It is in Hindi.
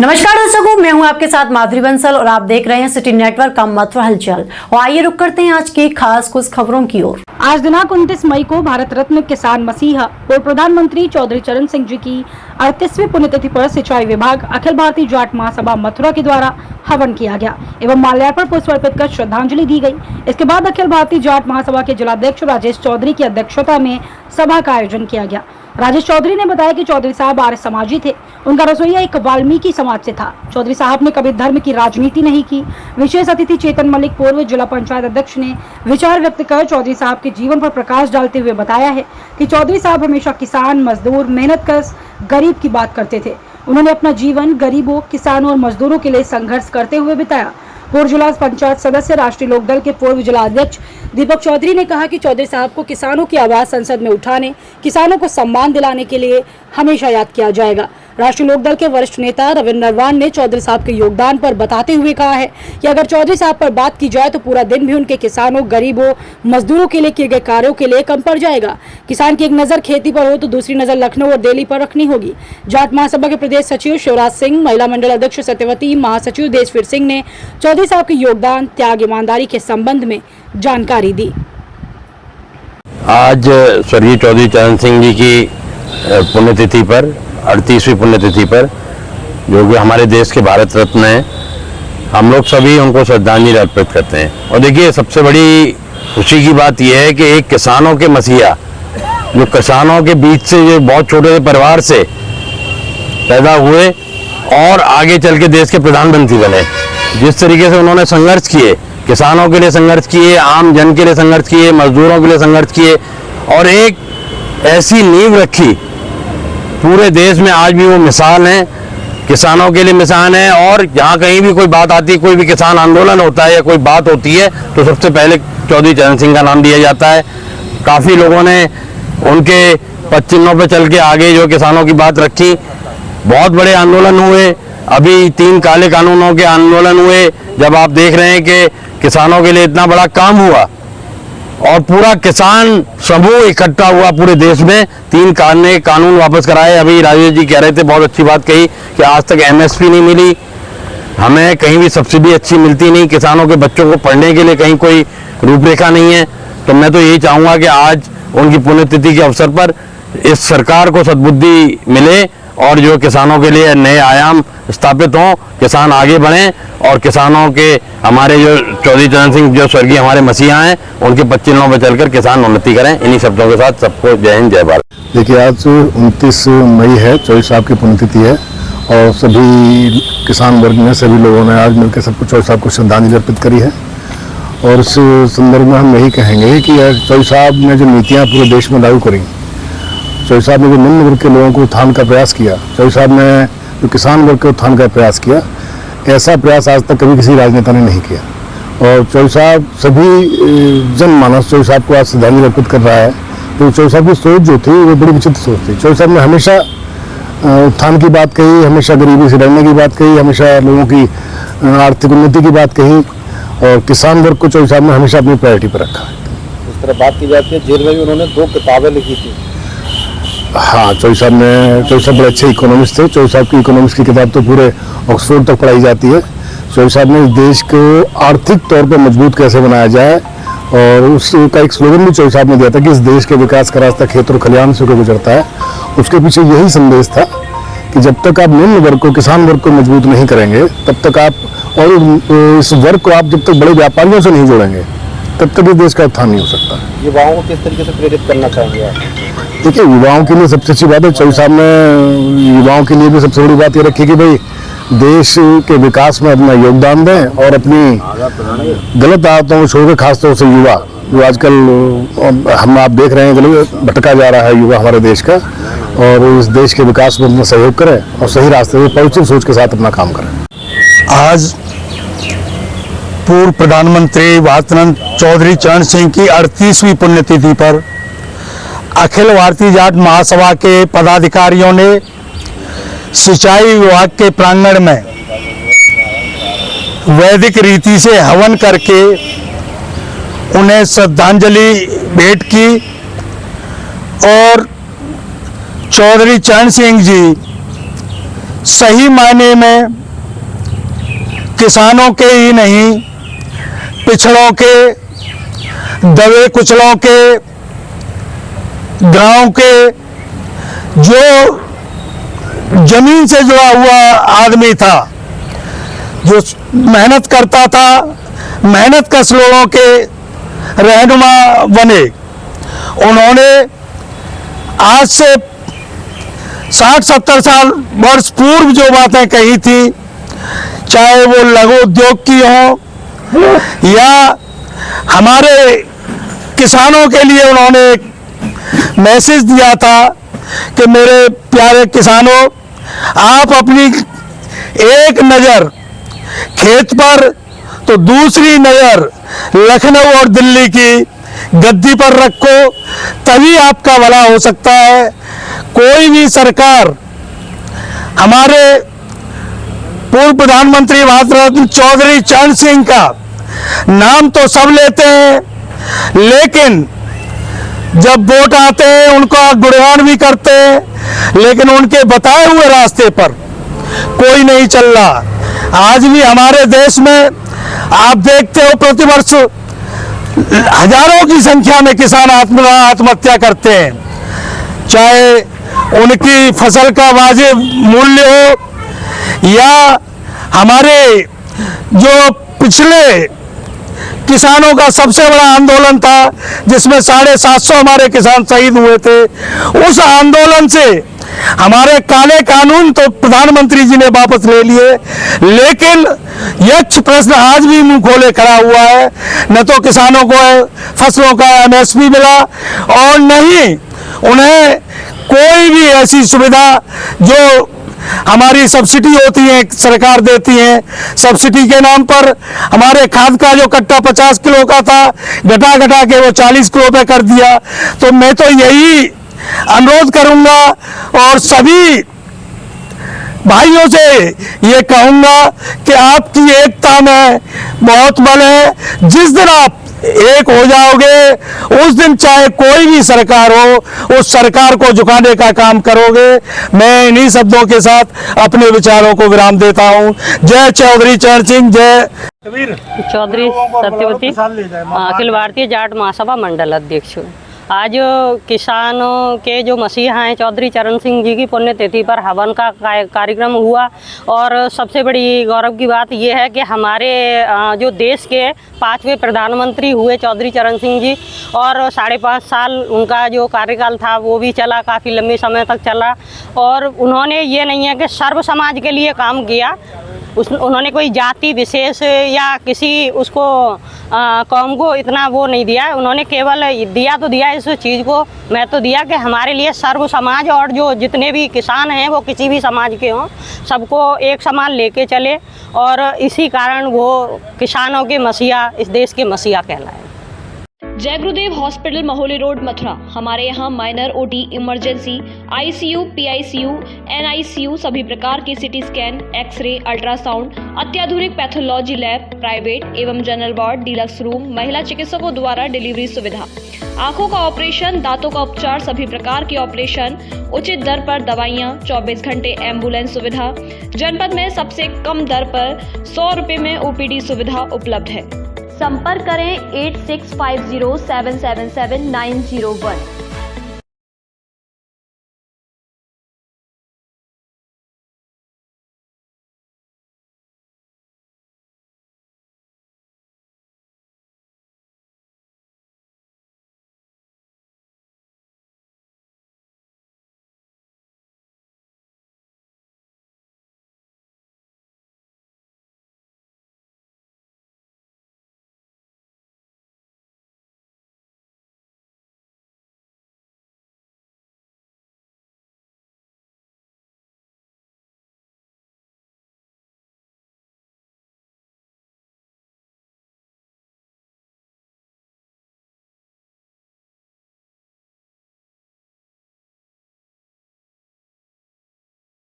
नमस्कार दर्शकों, मैं हूं आपके साथ माधुरी बंसल और आप देख रहे हैं सिटी नेटवर्क का मथुरा हलचल। और आइए रुक करते हैं आज की खास कुछ खबरों की ओर। आज दिनांक 29 मई को भारत रत्न किसान मसीहा और प्रधानमंत्री चौधरी चरण सिंह जी की 38वीं पुण्यतिथि पर सिंचाई विभाग अखिल भारतीय जाट महासभा मथुरा के द्वारा हवन किया गया एवं माल्यार्पण पुष्प अर्पित कर श्रद्धांजलि दी गई। इसके बाद अखिल भारतीय जाट महासभा के जिलाध्यक्ष राजेश चौधरी की अध्यक्षता में सभा का आयोजन किया गया। राजेश चौधरी ने बताया कि चौधरी साहब आर्य समाजी थे। उनका रसोईया एक वाल्मीकि समाज से था। चौधरी साहब ने कभी धर्म की राजनीति नहीं की। विशेष अतिथि चेतन मलिक पूर्व जिला पंचायत अध्यक्ष ने विचार व्यक्त कर चौधरी साहब के जीवन पर प्रकाश डालते हुए बताया है कि चौधरी साहब हमेशा किसान, मजदूर, मेहनतकश, गरीब की बात करते थे। उन्होंने अपना जीवन गरीबों, किसानों और मजदूरों के लिए संघर्ष करते हुए बिताया। पूर्व जिला पंचायत सदस्य राष्ट्रीय लोकदल के पूर्व जिला अध्यक्ष दीपक चौधरी ने कहा कि चौधरी साहब को किसानों की आवाज संसद में उठाने, किसानों को सम्मान दिलाने के लिए हमेशा याद किया जाएगा। राष्ट्रीय लोकदल के वरिष्ठ नेता रविंद्र नरवान ने चौधरी साहब के योगदान पर बताते हुए कहा है कि अगर चौधरी साहब पर बात की जाए तो पूरा दिन भी उनके किसानों, गरीबों, मजदूरों के लिए किए गए कार्यों के लिए कम पड़ जाएगा। किसान की एक नजर खेती पर हो तो दूसरी नजर लखनऊ और दिल्ली पर रखनी होगी। जाट महासभा के प्रदेश सचिव शिवराज सिंह, महिला मंडल अध्यक्ष सत्यवती, महासचिव देशवीर सिंह ने चौधरी साहब के योगदान, त्याग, ईमानदारी के संबंध में जानकारी दी। आज स्वर्गीय चौधरी चरण सिंह जी की पुण्यतिथि पर, 38वीं पुण्यतिथि पर, जो कि हमारे देश के भारत रत्न हैं, हम लोग सभी उनको श्रद्धांजलि अर्पित करते हैं। और देखिए, सबसे बड़ी खुशी की बात यह है कि एक किसानों के मसीहा, जो किसानों के बीच से, जो बहुत छोटे से परिवार से पैदा हुए और आगे चल के देश के प्रधानमंत्री बने। जिस तरीके से उन्होंने संघर्ष किए, किसानों के लिए संघर्ष किए, आम जन के लिए संघर्ष किए, मजदूरों के लिए संघर्ष किए और एक ऐसी नींव रखी, पूरे देश में आज भी वो मिसाल है, किसानों के लिए मिसाल है। और जहाँ कहीं भी कोई बात आती है, कोई भी किसान आंदोलन होता है या कोई बात होती है, तो सबसे पहले चौधरी चरण सिंह का नाम लिया जाता है। काफ़ी लोगों ने उनके पद चिन्हों पर चल के आगे जो किसानों की बात रखी। बहुत बड़े आंदोलन हुए, अभी 3 काले कानूनों के आंदोलन हुए। जब आप देख रहे हैं कि किसानों के लिए इतना बड़ा काम हुआ और पूरा किसान समूह इकट्ठा हुआ पूरे देश में, 3 कानून वापस कराए। अभी राजेश जी कह रहे थे, बहुत अच्छी बात कही कि आज तक MSP नहीं मिली, हमें कहीं भी सब्सिडी अच्छी मिलती नहीं, किसानों के बच्चों को पढ़ने के लिए कहीं कोई रूपरेखा नहीं है। तो मैं तो यही चाहूँगा कि आज उनकी पुण्यतिथि के अवसर पर इस सरकार को सद्बुद्धि मिले और जो किसानों के लिए नए आयाम स्थापित हों, किसान आगे बढ़ें और किसानों के, हमारे जो चौधरी चरण सिंह जो स्वर्गीय हमारे मसीहा हैं, उनके पद चिन्हों पर चलकर किसान उन्नति करें। इन्हीं शब्दों के साथ सबको जय हिंद, जय भारत। देखिए, आज 29 मई है, चौधरी साहब की पुण्यतिथि है और सभी किसान वर्ग में सभी लोगों ने आज मिलकर सबको चौधरी साहब को श्रद्धांजलि अर्पित करी है। और इस संदर्भ में हम यही कहेंगे कि चौधरी साहब ने जो नीतियाँ पूरे देश में लागू करी, चौधरी साहब ने जो निम्न वर्ग के लोगों को उत्थान का प्रयास किया, चौधरी साहब ने जो किसान वर्ग के उत्थान का प्रयास किया, ऐसा प्रयास आज तक कभी किसी राजनेता ने नहीं किया। और चौधरी साहब, सभी जनमानस चौधरी साहब को आज श्रद्धांजलि अर्पित कर रहा है। तो चौधरी साहब की सोच जो थी वो बड़ी विचित्र सोच थी। चौधरी साहब ने हमेशा उत्थान की बात कही, हमेशा गरीबी से लड़ने की बात कही, हमेशा लोगों की आर्थिक उन्नति की बात कही और किसान वर्ग को चौधरी साहब ने हमेशा अपनी प्रायोरिटी पर रखा है। इस तरह बात की जाती है, जेल में भी उन्होंने 2 किताबें लिखी थी। हाँ, चौधरी साहब बड़े अच्छे इकोनॉमिस्ट थे। चौधरी साहब की इकोनॉमिक्स की किताब तो पूरे ऑक्सफोर्ड तक पढ़ाई जाती है। चौधरी साहब ने देश को आर्थिक तौर पर मजबूत कैसे बनाया जाए और उसका एक स्लोगन भी चौधरी साहब ने दिया था कि इस देश के विकास का रास्ता खेत और खलिहान से होकर गुजरता है। उसके पीछे यही संदेश था कि जब तक आप निम्न वर्ग को, किसान वर्ग को मजबूत नहीं करेंगे, तब तक आप, और इस वर्ग को आप जब तक बड़े व्यापारियों से नहीं जोड़ेंगे, तब तक इस देश का उत्थान नहीं हो सकता। युवाओं को किस तरीके से प्रेरित करना चाहेंगे आप? देखिए, युवाओं के लिए सबसे अच्छी बात है, चौधरी साहब ने युवाओं के लिए भी सबसे बड़ी बात ये रखी कि भाई देश के विकास में अपना योगदान दें और अपनी गलत आदतों को छोड़कर, खासतौर से युवा जो आजकल आप देख रहे हैं गलत भटका जा रहा है युवा हमारे देश का, और इस देश के विकास में अपना सहयोग करें और सही रास्ते से पॉजिटिव सोच के साथ अपना काम करें। आज पूर्व प्रधानमंत्री भारत रत्न चौधरी चरण सिंह की 38वीं पुण्यतिथि पर अखिल भारतीय जाट महासभा के पदाधिकारियों ने सिंचाई विभाग के प्रांगण में वैदिक रीति से हवन करके उन्हें श्रद्धांजलि भेंट की और चौधरी चरण सिंह जी सही मायने में किसानों के ही नहीं, पिछड़ों के, दबे कुचलों के, गांव के, जो जमीन से जुड़ा हुआ आदमी था, जो मेहनत करता था, मेहनत कश लोगों के रहनुमा बने। उन्होंने आज से 60-70 साल वर्ष पूर्व जो बातें कही थी, चाहे वो लघु उद्योग की हो या हमारे किसानों के लिए उन्होंने एक मैसेज दिया था कि मेरे प्यारे किसानों, आप अपनी एक नज़र खेत पर तो दूसरी नज़र लखनऊ और दिल्ली की गद्दी पर रखो, तभी आपका भला हो सकता है। कोई भी सरकार, हमारे पूर्व प्रधानमंत्री भारत रत्न चौधरी चरण सिंह का नाम तो सब लेते हैं, लेकिन जब वोट आते हैं उनका गुणगान भी करते हैं, लेकिन उनके बताए हुए रास्ते पर कोई नहीं चल रहा। आज भी हमारे देश में आप देखते हो प्रतिवर्ष हजारों की संख्या में किसान आत्महत्या करते हैं, चाहे उनकी फसल का वाजिब मूल्य हो या हमारे जो पिछले किसानों का सबसे बड़ा आंदोलन था जिसमें 750 हमारे किसान शहीद हुए थे, उस आंदोलन से हमारे काले कानून तो प्रधानमंत्री जी ने वापस ले लिए, लेकिन यक्ष प्रश्न आज भी मुंह खोले खड़ा हुआ है। न तो किसानों को फसलों का MSP मिला और न ही उन्हें कोई भी ऐसी सुविधा जो हमारी सब्सिडी होती है सरकार देती है, सब्सिडी के नाम पर हमारे खाद का जो कट्टा 50 किलो का था घटा के वो 40 किलो पे कर दिया। तो मैं तो यही अनुरोध करूंगा और सभी भाइयों से ये कहूंगा कि आपकी एकता में बहुत बल है। जिस दिन आप एक हो जाओगे उस दिन चाहे कोई भी सरकार हो, उस सरकार को झुकाने का काम करोगे। मैं इन्हीं शब्दों के साथ अपने विचारों को विराम देता हूं। जय चौधरी चरण सिंह, जय चौधरी सत्यवती, अखिल भारतीय जाट महासभा मंडल अध्यक्ष। आज किसानों के जो मसीहा हैं चौधरी चरण सिंह जी की पुण्यतिथि पर हवन का कार्यक्रम हुआ और सबसे बड़ी गौरव की बात यह है कि हमारे जो देश के 5वें प्रधानमंत्री हुए चौधरी चरण सिंह जी, और 5.5 साल उनका जो कार्यकाल था वो भी चला, काफ़ी लंबे समय तक चला। और उन्होंने ये नहीं है कि सर्व समाज के लिए काम किया, उन्होंने कोई जाति विशेष या किसी उसको कौम को इतना वो नहीं दिया। उन्होंने केवल दिया तो दिया, इस चीज़ को महत्व दिया कि हमारे लिए सर्व समाज और जो जितने भी किसान हैं वो किसी भी समाज के हों, सबको एक समान लेके चले, और इसी कारण वो किसानों के मसीहा, इस देश के मसीहा कहलाए। जय गुरुदेव हॉस्पिटल, महोली रोड, मथुरा। हमारे यहाँ minor, OT, emergency, ICU, PICU, NICU, सभी प्रकार की CT स्कैन, एक्सरे, अल्ट्रासाउंड, अत्याधुनिक पैथोलॉजी लैब, प्राइवेट एवं जनरल वार्ड, डिलक्स रूम, महिला चिकित्सकों द्वारा डिलीवरी सुविधा, आंखों का ऑपरेशन, दांतों का उपचार, सभी प्रकार के ऑपरेशन, उचित दर पर दवाइयाँ, 24 घंटे एम्बुलेंस सुविधा। जनपद में सबसे कम दर पर 100 रुपये में OPD सुविधा उपलब्ध है। संपर्क करें 8650777901।